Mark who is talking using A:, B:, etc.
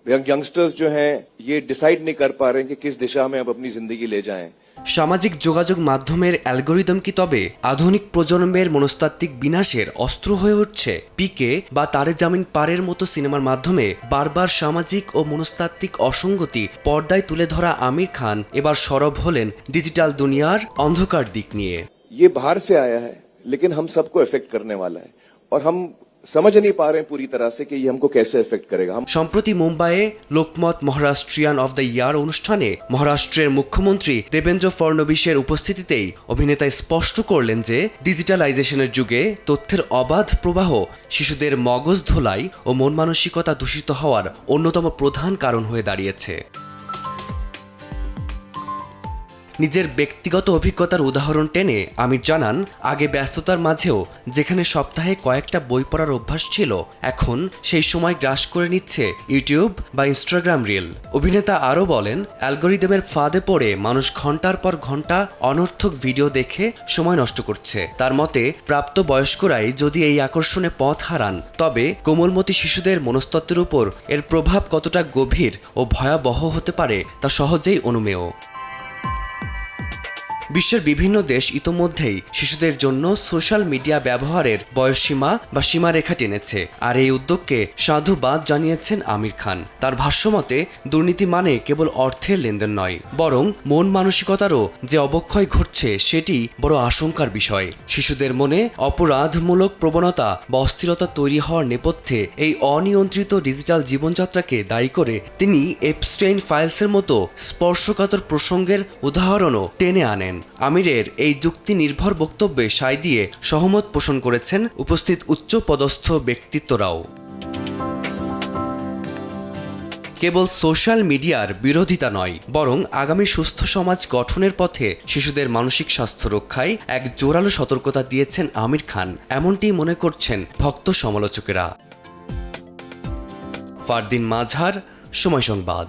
A: Youngsters जो हैं ये डिसाइड नहीं कर पा रहे हैं कि किस दिशा में अब अपनी जिंदगी ले जाएं।
B: সামাজিক যোগাযোগ মাধ্যমের অ্যালগোরিদম কি তবে আধুনিক প্রজন্মের মনস্তাত্ত্বিক বিনাশের অস্ত্র হয়ে উঠছে? পিকে বা তারে জামিন পারের মতো সিনেমার মাধ্যমে বারবার সামাজিক ও মনস্তাত্ত্বিক অসঙ্গতি পর্দায় তুলে ধরা আমির খান এবার সরব হলেন ডিজিটাল দুনিয়ার অন্ধকার দিক নিয়ে।
A: ये बाहर से आया है लेकिन हम सबको इफेक्ट करने वाला है और हम समझ नहीं पा रहे हैं पूरी तरह से कि ये हमको कैसे इफेक्ट करेगा।
B: সম্প্রতি মুম্বাইয়ে লোকমত মহারাষ্ট্রিয়ান অব দ্য ইয়ার অনুষ্ঠানে মহারাষ্ট্রের মুখ্যমন্ত্রী দেবেন্দ্র ফড়নবিশের উপস্থিতিতেই অভিনেতা স্পষ্ট করলেন যে ডিজিটালাইজেশনের যুগে তথ্যের অবাধ প্রবাহ শিশুদের মগজ ধোলাই ও মন মানসিকতা দূষিত হওয়ার অন্যতম প্রধান কারণ হয়ে দাঁড়িয়েছে। নিজের ব্যক্তিগত অভিজ্ঞতার উদাহরণ টেনে আমির জানান, আগে ব্যস্ততার মাঝেও যেখানে সপ্তাহে কয়েকটা বই পড়ার অভ্যাস ছিল, এখন সেই সময় গ্রাস করে নিচ্ছে ইউটিউব বা ইনস্টাগ্রাম রিল। অভিনেতা আরও বলেন, অ্যালগোরিদমের ফাঁদে পড়ে মানুষ ঘন্টার পর ঘন্টা অনর্থক ভিডিও দেখে সময় নষ্ট করছে। তার মতে, প্রাপ্ত বয়স্করাই যদি এই আকর্ষণে পথ হারান, তবে কোমলমতি শিশুদের মনস্তত্ত্বের উপর এর প্রভাব কতটা গভীর ও ভয়াবহ হতে পারে তা সহজেই অনুমেয়। বিশ্বের বিভিন্ন দেশ ইতোমধ্যেই শিশুদের জন্য সোশ্যাল মিডিয়া ব্যবহারের বয়সসীমা বা সীমারেখা টেনেছে, আর এই উদ্যোগকে সাধুবাদ জানিয়েছেন আমির খান। তার ভাষ্যমতে, দুর্নীতি মানে কেবল অর্থের লেনদেন নয়, বরং মন মানসিকতারও যে অবক্ষয় ঘটছে সেটি বড় আশঙ্কার বিষয়। শিশুদের মনে অপরাধমূলক প্রবণতা বা অস্থিরতা তৈরি হওয়ার নেপথ্যে এই অনিয়ন্ত্রিত ডিজিটাল জীবনযাত্রাকে দায়ী করে তিনি এপস্টেইন ফাইলসের মতো স্পর্শকাতর প্রসঙ্গের উদাহরণও টেনে আনেন। আমিরের এই যুক্তি নির্ভর বক্তব্যে সায় দিয়ে সহমত পোষণ করেছেন উপস্থিত উচ্চ পদস্থ ব্যক্তিত্বরাও। কেবল সোশ্যাল মিডিয়ার বিরোধিতা নয়, বরং আগামী সুস্থ সমাজ গঠনের পথে শিশুদের মানসিক স্বাস্থ্য রক্ষায় এক জোরালো সতর্কতা দিয়েছেন আমির খান, এমনটি মনে করছেন ভক্ত সমালোচকেরা। ফারদিন মাঝার, সময় সংবাদ।